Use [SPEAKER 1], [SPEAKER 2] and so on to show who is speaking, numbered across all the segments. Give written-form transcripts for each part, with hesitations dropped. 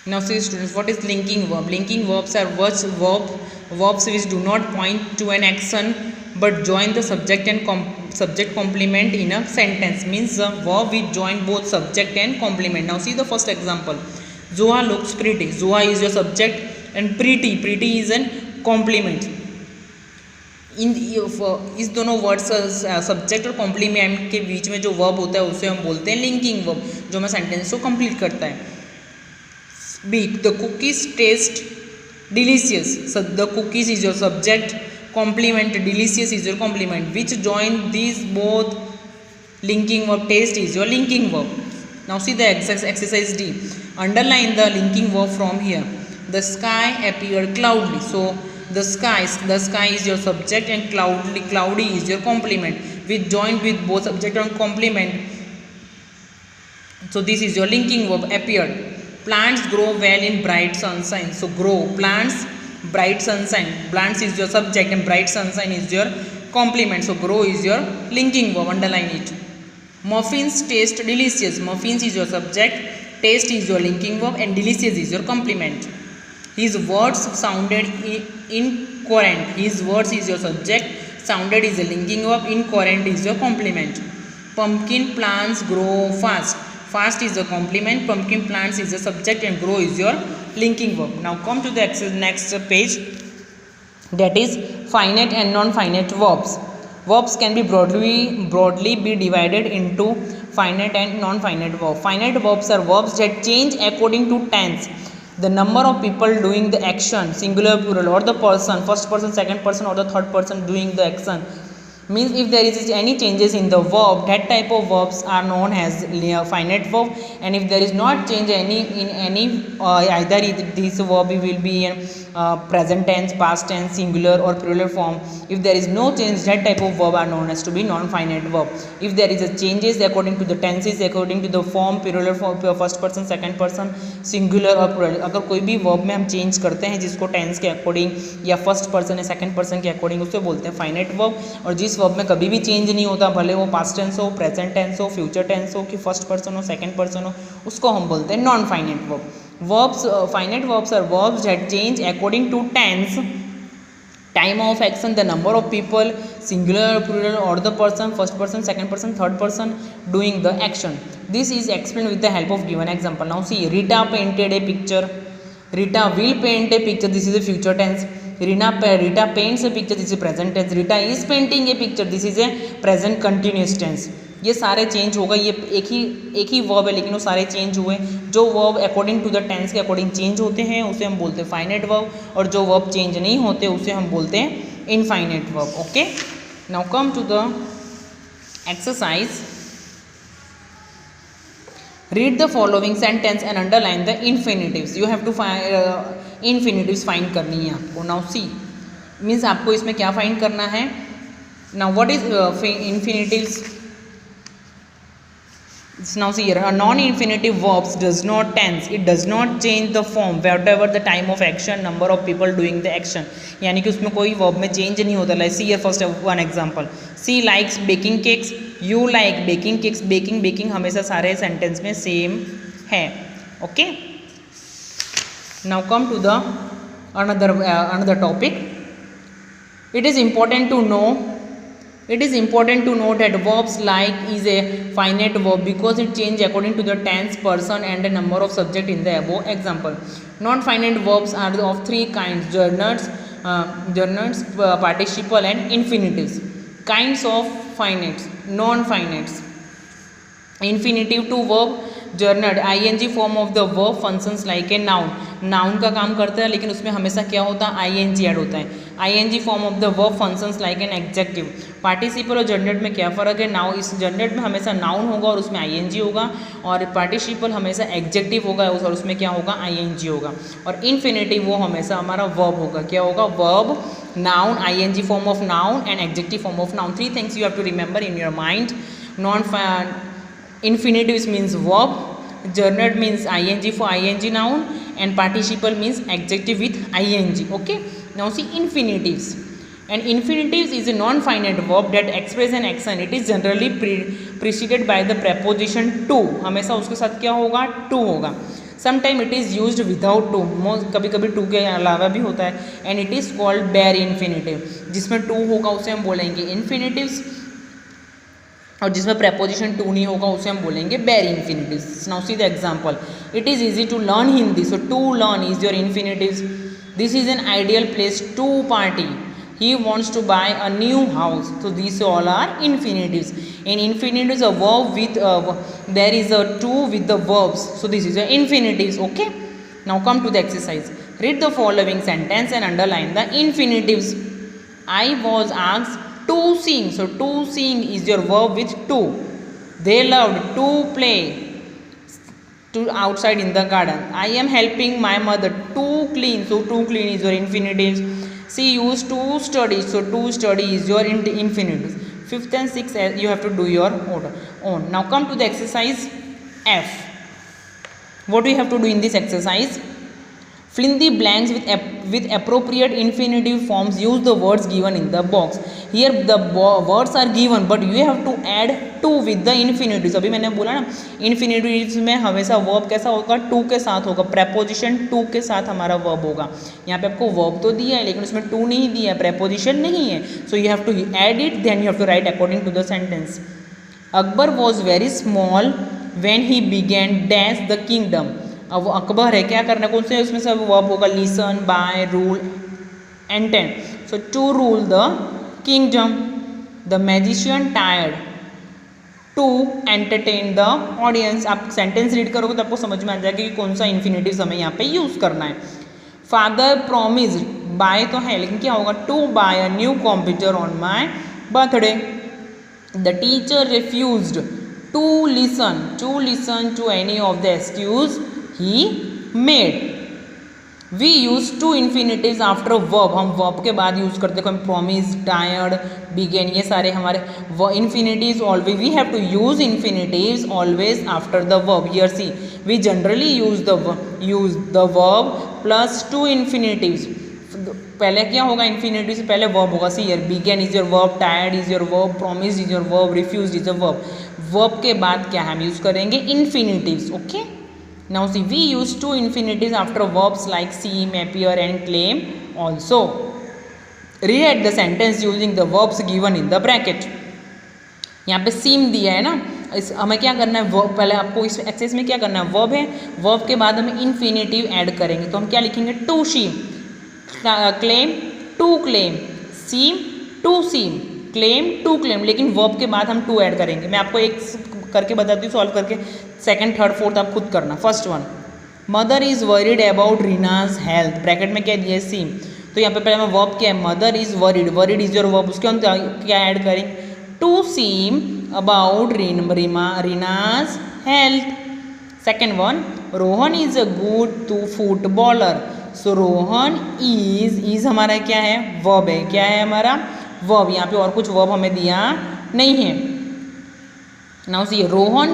[SPEAKER 1] Now see students, what is linking verb? Linking verbs are verbs which do not point to an action but join the subject and subject complement in a sentence. Means the verb which join both subject and complement. Now see the first example. Zoha looks pretty. Zoha is your subject and pretty is an complement. इन इस दोनों words subject और complement के बीच में जो verb होता है उसे हम बोलते हैं लिंकिंग वर्ब, जो हमें सेंटेंस को कंप्लीट करता है. B. The cookies taste delicious. So the cookies is your subject, complement delicious is your complement. Which join these both linking verb, taste is your linking verb. Now see the exercise D. Underline the linking verb from here. The sky appeared cloudy. So the sky is your subject and cloudy is your complement, which joined with both subject and complement. So this is your linking verb, appeared. Plants grow well in bright sunshine. So grow, plants, bright sunshine. Plants is your subject and bright sunshine is your complement. So grow is your linking verb, underline it. Muffins taste delicious. Muffins is your subject, taste is your linking verb and delicious is your complement. His words sounded incoherent. His words is your subject, sounded is a linking verb, incoherent is your complement. Pumpkin plants grow fast. Fast is a complement, pumpkin plants is a subject and grow is your linking verb. Now come to the next page, that is finite and non-finite verbs. Verbs can be broadly be divided into finite and non-finite verbs. Finite verbs are verbs that change according to tense, the number of people doing the action, singular, plural, or the person, first person, second person, or the third person doing the action. Means if there is any changes in the verb, that type of verbs are known as finite verb. And if there is not change in any either this verb will be in present tense, past tense, singular or plural form. If there is no change, that type of verb are known as to be non-finite verb. If there is a changes according to the tenses, according to the form, plural form, first person, second person, singular और plural, अगर कोई भी verb में हम change करते हैं जिसको tense के according या first person या second person के according, उसे बोलते हैं finite verb. और जिस verb में कभी भी change नहीं होता, भले वो past tense हो, present tense हो, future tense हो, कि first person हो, second person हो, उसको हम बोलते हैं non-finite verb. Verbs, finite verbs are verbs that change according to tense, time of action, the number of people, singular, plural, or the person, first person, second person, third person doing the action. This is explained with the help of given example. Now see, Rita painted a picture. Rita will paint a picture. This is a future tense. Rita paints a picture. This is present tense. Rita is painting a picture. This is a present continuous tense. ये सारे change हो गए. ये एक ही verb है लेकिन वो सारे चेंज हुए. जो verb according to the tense के अकॉर्डिंग चेंज होते हैं उसे हम बोलते हैं फाइनाइट वर्ब, और जो वर्ब चेंज नहीं होते उसे हम बोलते हैं infinite verb. Okay, now come to the exercise. Read the following sentence and underline the infinitives. You have to find infinitives find करनी है आपको. नाउ सी मीन्स आपको इसमें क्या फाइंड करना है. Now what is infinitives. Now see here, a non-infinitive verbs does not tense, it does not change the form whatever the time of action, number of people doing the action. यानी कि उसमें कोई verb में change नहीं होता. Like see here first one example. She likes baking cakes, you like baking cakes. Baking हमेशा सारे sentence में same है. Okay. Now come to the another topic. It is important to know that verbs like is a finite verb because it changes according to the tense, person and the number of subject in the above example. Non-finite verbs are of three kinds: gerunds, participle and infinitives. Kinds of finites, non-finites. Infinitive to verb, जर्नड ing form of the verb functions like a noun. Noun का काम करता है लेकिन उसमें हमेशा क्या होता है, ing ऐड होता है. ing form of the verb functions like an executive. Participle और जनरेट में क्या फ़र्क है. नाउ इस जनरेट में हमेशा नाउन होगा और उसमें ing होगा, और पार्टिसिपल हमेशा एग्जेक्टिव होगा और उसमें क्या होगा, ing होगा. और इन्फिनेटिव वो हमेशा हमारा वर्ब होगा. क्या होगा, verb, noun, ing form of noun and adjective form of noun. 3 things you have to remember in your mind. Infinitives means verb, gerund means ing for ing noun, and participle means adjective with ing. Okay, now see infinitives. And infinitives is a non-finite verb that express an action. It is generally preceded by the preposition to. हमेशा उसके साथ क्या होगा, to होगा. Sometime it is used without to, कभी कभी to के अलावा भी होता है, and it is called bare infinitive, जिसमें टू होगा उसे हम बोलेंगे इन्फिनेटिव्स, और जिसमें प्रेपोजिशन टू नहीं होगा उसे हम बोलेंगे bare infinitives. Now see the example, it is easy to learn Hindi, so to learn is your infinitives. This is an ideal place to party, he wants to buy a new house, so these all are infinitives. In infinitives a verb with there is a to with the verbs, so this is a infinitives. Okay, now come to the exercise. Read the following sentence and underline the infinitives. I was asked to sing, so to sing is your verb with to. They loved to play to outside in the garden. I am helping my mother to clean, so to clean is your infinitives. She used to study, so to study is your infinitives. Fifth and sixth you have to do your own. Now come to the exercise F. What we have to do in this exercise? Fill in the blanks with appropriate infinitive forms. Use the words given in the box. Here the words are given but you have to add to with the infinitives. अभी मैंने बोला ना infinitives में हमेशा verb कैसा होगा, to के साथ होगा, preposition to के साथ हमारा verb होगा। यहाँ पे आपको verb तो दिया है लेकिन उसमें to नहीं दिया है, preposition नहीं है, so you have to add it, then you have to write according to the sentence. Akbar was very small when he began dash the kingdom. अब वो अकबर है, क्या करना, कौन से उसमें से वर्ब होगा, listen, buy, rule and ten, so to rule the kingdom. The magician tried to entertain the audience. आप सेंटेंस रीड करोगे तो आपको समझ में आ जाएगा कि कौन सा इन्फिनेटिव्स हमें यहाँ पे यूज करना है. फादर प्रोमिस्ड, बाय तो है लेकिन क्या होगा, to buy a new computer on my birthday. The teacher refused to listen to any of the excuse he made. We use two infinitives after verb. हम verb के बाद यूज करते हैं, promise, tired, began, ये सारे हमारे infinitives. Always we have to use infinitives always after the verb. Here see, we generally use the verb plus two infinitives. पहले क्या होगा, infinitives से पहले verb होगा. See here, began is your verb, tired is your verb, promised is your verb, refused is a verb. Verb के बाद क्या हम यूज करेंगे, infinitives. Okay. Now see, we use two infinitives after verbs like seem, appear and claim also. Rewrite the sentence using the verbs given in the bracket. यहाँ पे seem दिया है ना, इस हमें क्या करना है, verb, पहले आपको इस एक्सरसाइज में क्या करना है, verb है, verb के बाद हमें infinitive ऐड करेंगे, तो हम क्या लिखेंगे, to seem, claim to claim, seem to seem, claim to claim, लेकिन verb के बाद हम to ऐड करेंगे. मैं आपको एक करके बताती हूँ, सॉल्व करके, सेकंड थर्ड फोर्थ आप खुद करना. First one, mother is worried about Reena's health, bracket में क्या दिया है, सीम, तो यहाँ पे पहले मैं वर्ब क्या है, mother is worried, worried is your verb, उसके हम क्या ऐड करेंगे, to seem about Reena's health. Second one, Rohan is a good footballer, so Rohan is हमारा क्या है, वर्ब है, क्या है हमारा वर्ब, यहाँ पे और कुछ वर्ब हमें दिया नहीं है. Now see, Rohan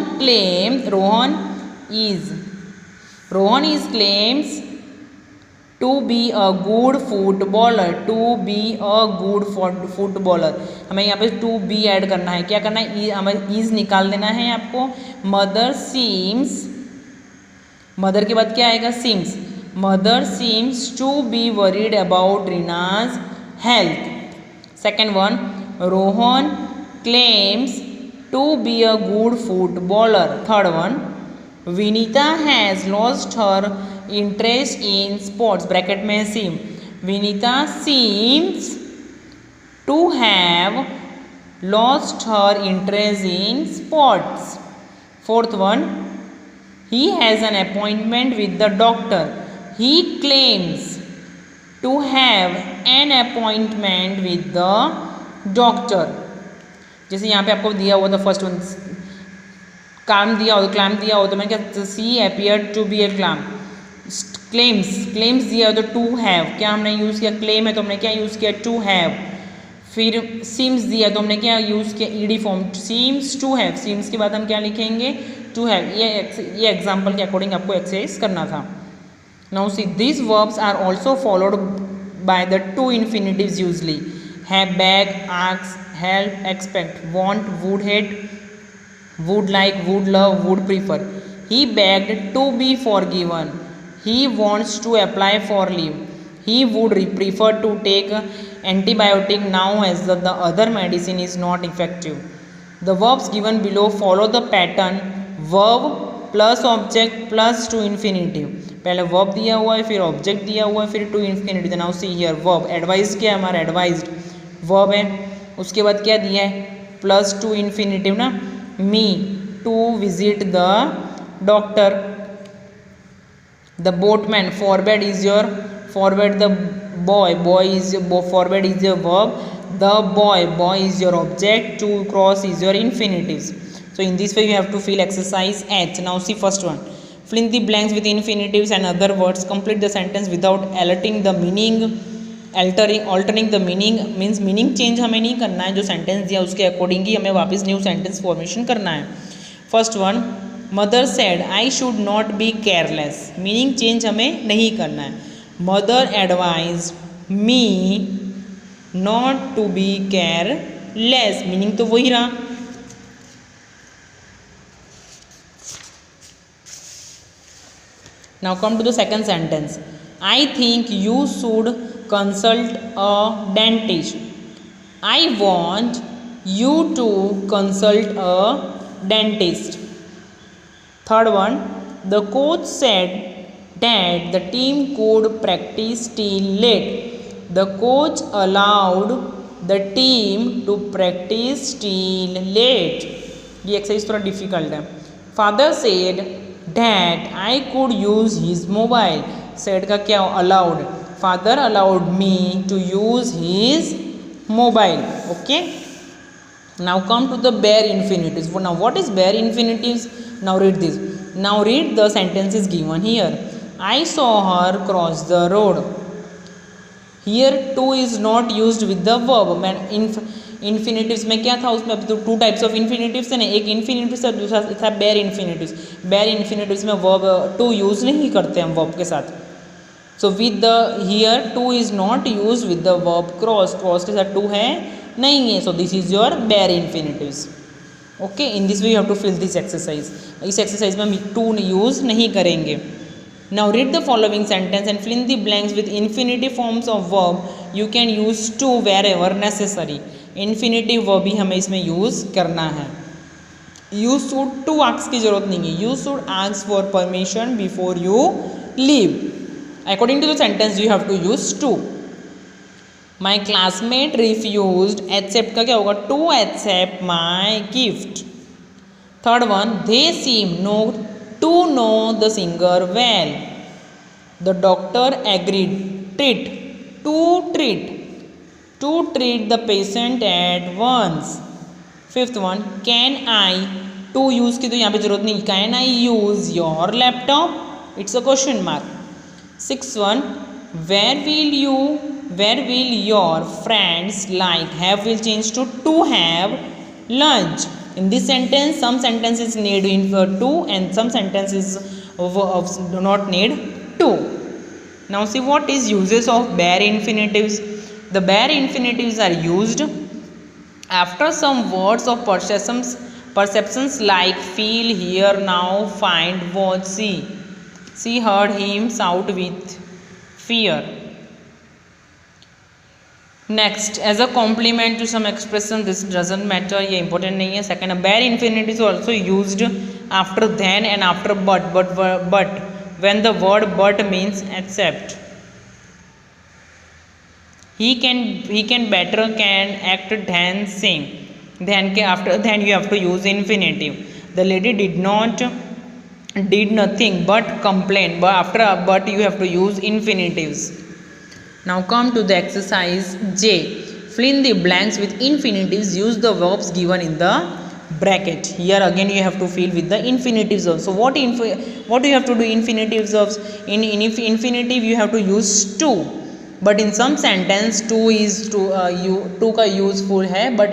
[SPEAKER 1] is claims to be a good footballer, हमें यहाँ पे to be ऐड करना है, क्या करना है, हमें is निकाल देना है आपको. मदर seems, मदर के बाद क्या आएगा, seems, mother seems to be worried about Rina's health. Second one, Rohan claims to be a good footballer. Third one, Vinita has lost her interest in sports, bracket में seem, Vinita seems to have lost her interest in sports. Fourth one, he has an appointment with the doctor, he claims to have an appointment with the doctor. जैसे यहाँ पे आपको दिया हुआ था first one, काम दिया हो, क्लैम दिया हो, तो मैंने क्या, she appear to be a claim. Claims दिया हो तो टू हैव, क्या हमने यूज़ किया, क्लेम है तो हमने क्या यूज़ किया, टू हैव. फिर सीम्स दिया तो हमने क्या यूज़ किया, ED form, seems to have, seems के बाद हम क्या लिखेंगे, टू हैव. ये एग्जाम्पल के अकॉर्डिंग आपको एक्सरसाइज करना था. Now see, this verbs are also followed by the to infinitives usually, have, beg, ask, help, expect, want, would hate, would like, would love, would prefer. He begged to be forgiven. He wants to apply for leave. He would prefer to take antibiotic now as the other medicine is not effective. The verbs given below follow the pattern verb plus object plus to infinitive. पहले verb दिया हुआ है, फिर object दिया हुआ है, फिर to infinitive. Now see here verb advise क्या है हमारा, एडवाइज्ड वर्ब है. उसके बाद क्या दिया है, प्लस टू इन्फिनेटिव ना, me to visit the doctor. The boatman forbade is your, forbade the boy, boy is forbade is your verb. The boy is your object. To cross is your infinitives. So in this way you have to fill exercise H. Now see first one, fill in the blanks with infinitives and other words. Complete the sentence without altering the meaning. Altering the meaning means meaning change हमें नहीं करना है, जो sentence दिया उसके according ही हमें वापस new sentence formation करना है. First one, mother said I should not be careless. Meaning change हमें नहीं करना है. Mother advise me not to be careless. Meaning तो वही रहा. Now come to the second sentence. I think you should consult a dentist. I want you to consult a dentist. Third one, the coach said that the team could practice till late. The coach allowed the team to practice till late. ये exercise थोड़ा difficult है. Father said that I could use his mobile. Said का क्या, allowed. Father allowed me to use his mobile. Okay. Now come to the bare infinitives. Now what is bare infinitives? Now read this. Now read the sentences given here. I saw her cross the road. Here to is not used with the verb. मैं infinitives में क्या था, उसमें तो two types of infinitives है ना, एक infinitives था, दूसरा था बेयर इन्फिनेटिव्स. बेयर इन्फिनेटिव्स में वर्ब टू यूज़ नहीं करते हम वर्ब के साथ. So with the here to is not use with the verb cross. Cross के साथ टू है नहीं है. So this is your bare infinitives. Okay, in this way you have to fill this exercise. इस exercise में हम to use नहीं करेंगे. Now read the following sentence and fill in the blanks with infinitive forms of verb. You can use to wherever necessary. Infinitive verb भी हमें इसमें use करना है. You should to ask की जरूरत नहीं है. You should ask for permission before you leave. According to the sentence you have to use to. My classmate refused accept का क्या होगा, to accept my gift. Third one, they seem to know the singer well. The doctor agreed to treat the patient at once. Fifth one, can I to use की तो यहाँ पे जरूरत नहीं. Can I use your laptop? It's a question mark. Sixth one, where will your friends like have will change to have lunch. In this sentence, some sentences need to and some sentences do not need to. Now see what is uses of bare infinitives. The bare infinitives are used after some words of perceptions like feel, hear, now, find, watch, see. She heard him shout with fear. Next, as a complement to some expression, this doesn't matter, ये important नहीं है. Second, bare infinitive is also used after then and after but when the word but means except. He can better can act than sing. Then के after then you have to use infinitive. The lady did nothing but complain. But after but you have to use infinitives. Now come to the exercise J. Fill in the blanks with infinitives. Use the verbs given in the bracket. Here again you have to fill with the infinitives verbs. So what do you have to do infinitive verbs? In infinitive you have to use to. But in some sentence to का useful है, but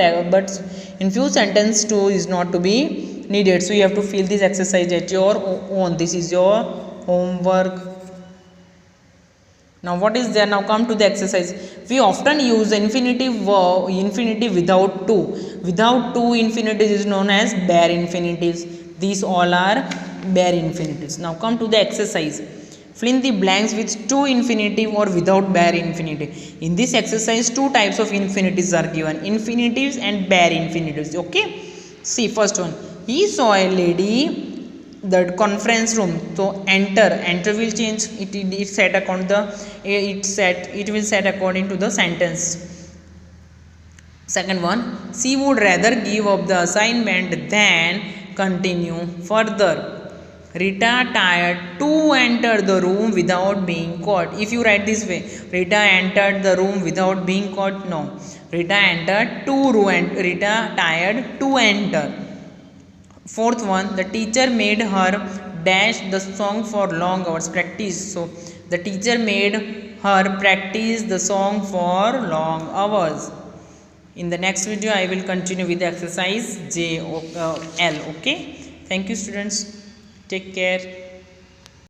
[SPEAKER 1] in few sentence to is not to be needed. So you have to fill this exercise at your own. This is your homework. Now what is there? Now come to the exercise. We often use the infinitive without to. Without to infinitive is known as bare infinitives. These all are bare infinitives. Now come to the exercise. Fill in the blanks with two infinitive or without bare infinitive. In this exercise, two types of infinitives are given, infinitives and bare infinitives. Okay, see first one. He saw a lady, the conference room. So enter will change it set according the it will set according to the sentence. Second one, she would rather give up the assignment than continue further. Rita tired to enter the room without being caught. If you write this way, Rita entered the room without being caught, no, Rita entered to room, Rita tired to enter. Fourth one, the teacher made her dash the song for long hours. Practice. So the teacher made her practice the song for long hours. In the next video I will continue with the exercise L. Okay, thank you students, take care.